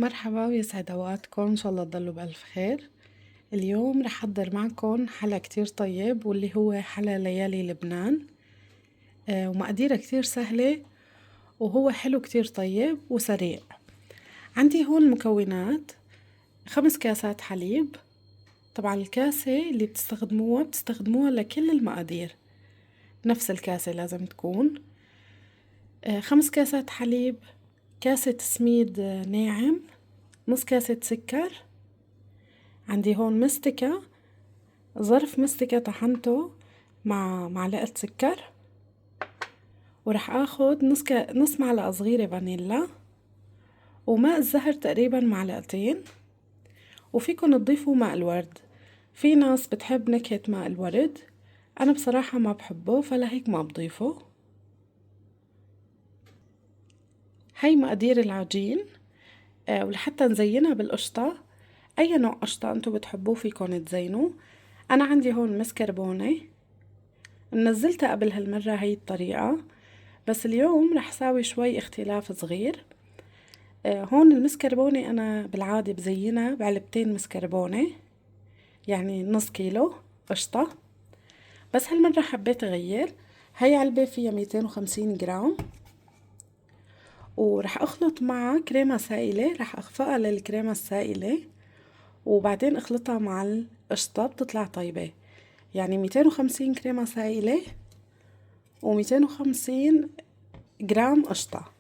مرحبا ويسعد اوقاتكم، ان شاء الله تضلوا بألف خير. اليوم رح احضر معكم حلا كتير طيب واللي هو حلا ليالي لبنان. ومقاديره كتير سهلة وهو حلو كتير طيب وسريع. عندي هون المكونات: 5 كاسات حليب. طبعا الكاسة اللي بتستخدموها لكل المقادير، نفس الكاسة لازم تكون. 5 كاسات حليب، كاسة سميد ناعم، نص كاسة سكر. عندي هون مستكة، ظرف مستكة طحنته مع معلقة سكر. ورح اخد نص معلقة صغيرة فانيلا، وماء الزهر تقريبا معلقتين. وفيكن تضيفوا ماء الورد، في ناس بتحب نكهة ماء الورد، انا بصراحة ما بحبه فلهيك ما بضيفه. هاي مقادير العجين. ولحتى نزينها بالقشطة، اي نوع قشطة انتو بتحبوه فيكن تزينوه. انا عندي هون مسكربونة، منزلتها قبل هالمرة هاي الطريقة، بس اليوم رح ساوي شوي اختلاف صغير. هون المسكربونة أنا بالعادة بزينها بعلبتين مسكربونة، يعني نص كيلو قشطة، بس هالمرة حبيت أغير. هاي علبة فيها 250 جرام، ورح أخلط معها كريمة سائلة، رح أخفقها للكريمة السائلة وبعدين أخلطها مع القشطة بتطلع طيبة. يعني 250 كريمة سائلة و250 جرام قشطة،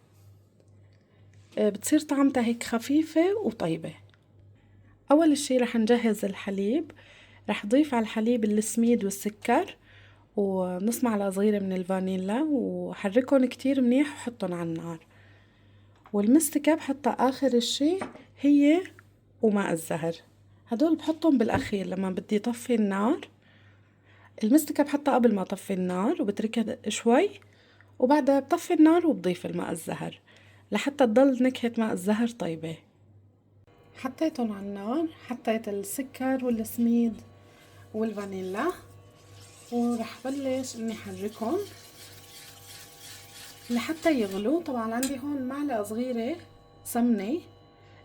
بتصير طعمتها هيك خفيفة وطيبة. أول شي رح نجهز الحليب. رح ضيف على الحليب السميد والسكر ونص معلقة صغيرة من الفانيلا، وحركهم كتير منيح وحطهم على النار. والمستكة بحطها آخر الشي، هي وماء الزهر هدول بحطهم بالأخير لما بدي طفي النار. المستكة بحطها قبل ما أطفي النار وبتركها شوي، وبعدها بطفي النار وبضيف الماء الزهر لحتى تضل نكهة ماء الزهر طيبة. حطيتهم على النار، حطيت السكر والسميد والفانيلا، ورح بلش اني حركهم لحتى يغلوا. طبعا عندي هون معلقة صغيرة سمنة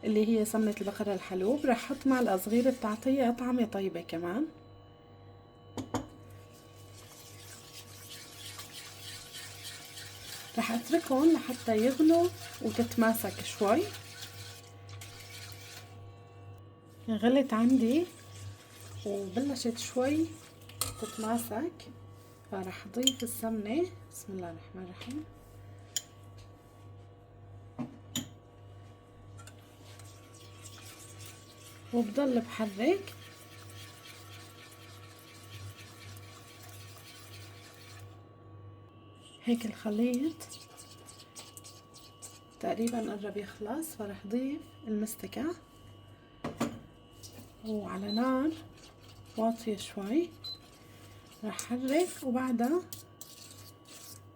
اللي هي سمنة البقرة الحلوب، رح احط معلقة صغيرة بتعطيها طعمة طيبة كمان. رح اتركهم لحتى يغلوا وتتماسك شوي. غلت عندي وبلشت شوي تتماسك، فرح اضيف السمنة. بسم الله الرحمن الرحيم. وبضل بحرك هيك. الخليط تقريبا قرب يخلص، فرح ضيف المستكة وعلى نار واطية شوي. رح حرك وبعدها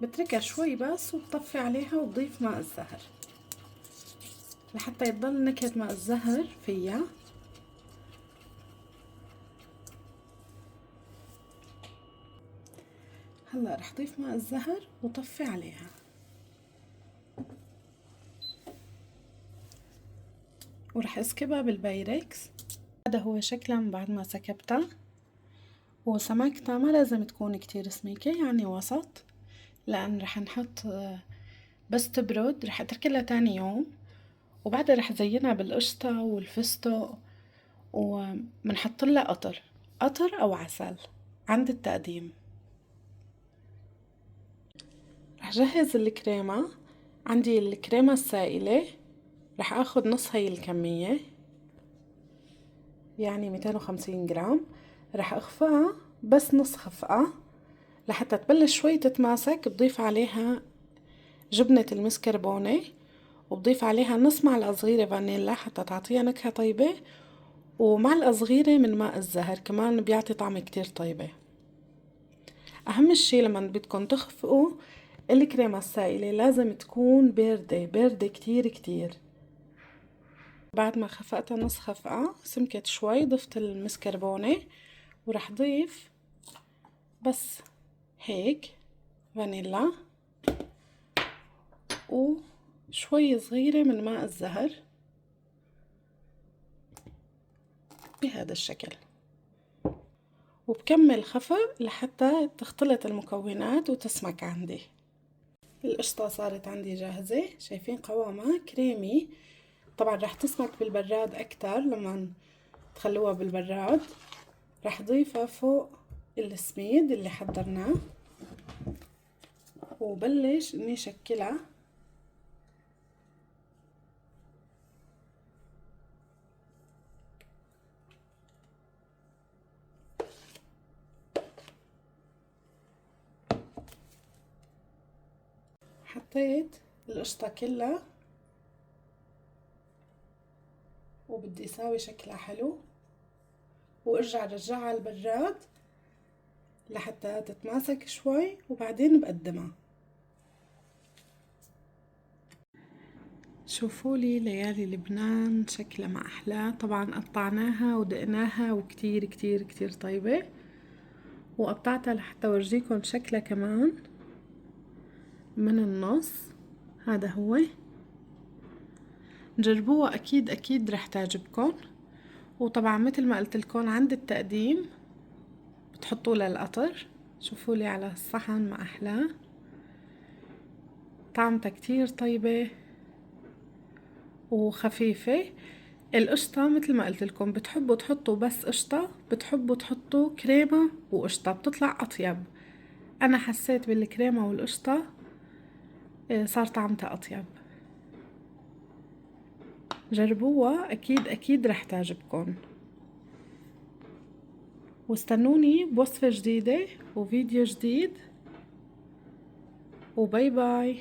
بتركها شوي بس وبطفي عليها وبضيف ماء الزهر لحتى يضل نكهة ماء الزهر فيها. هلا رح ضيف ماء الزهر وطفي عليها. ورح اسكبها بالبايركس. هذا هو شكلها من بعد ما سكبتها. وسماكتها ما لازم تكون كتير سميكة، يعني وسط، لأن رح نحط بس تبرد رح اتركلها تاني يوم، وبعدها رح زينها بالقشطة والفستق، ومنحط لها قطر أو عسل عند التقديم. رح جهز الكريمة. عندي الكريمة السائلة، رح اخد نص هاي الكمية، يعني 250 جرام. رح اخفقها بس نص خفقة لحتى تبلش شوي تتماسك. بضيف عليها جبنة المسكربونة، وبضيف عليها نص معلقة صغيرة فانيلا حتى تعطيها نكهة طيبة، ومعلقة صغيرة من ماء الزهر كمان بيعطي طعم كتير طيبة. أهم شي لما بدكن تخفقوا الكريمة السائلة لازم تكون باردة باردة كتير كتير. بعد ما خفقتها نص خفقة سمكت شوي، ضفت المسكربونة ورح ضيف بس هيك فانيلا وشوي صغيرة من ماء الزهر بهذا الشكل. وبكمل خفق لحتى تختلط المكونات وتسمك عندي. القشطة صارت عندي جاهزة، شايفين قوامها كريمي. طبعا رح تسمك بالبراد اكتر لما تخلوها بالبراد. رح ضيفها فوق السميد اللي حضرناه وبلش اني شكلها. حطيت القشطة كلها وبدي اساوي شكلها حلو، وارجع رجعها على البراد لحتى تتماسك شوي وبعدين بقدمها. شوفوا لي ليالي لبنان شكلها ما احلاه. طبعا قطعناها ودقناها وكتير كتير كتير طيبة، وقطعتها لحتى اورجيكم شكلها كمان من النص. هذا هو، جربوها اكيد اكيد رح تعجبكم. وطبعا مثل ما قلت لكم عند التقديم بتحطوا لها القطر. شوفوا لي على الصحن ما احلاه، طعمتها كتير طيبة وخفيفة. القشطة مثل ما قلت لكم بتحبوا تحطوا بس قشطة، بتحبوا تحطوا كريمة وقشطة بتطلع أطيب. أنا حسيت بالكريمة والقشطة صار طعمتها أطيب. جربوها أكيد أكيد رح تعجبكم، واستنوني بوصفة جديدة وفيديو جديد، وباي باي.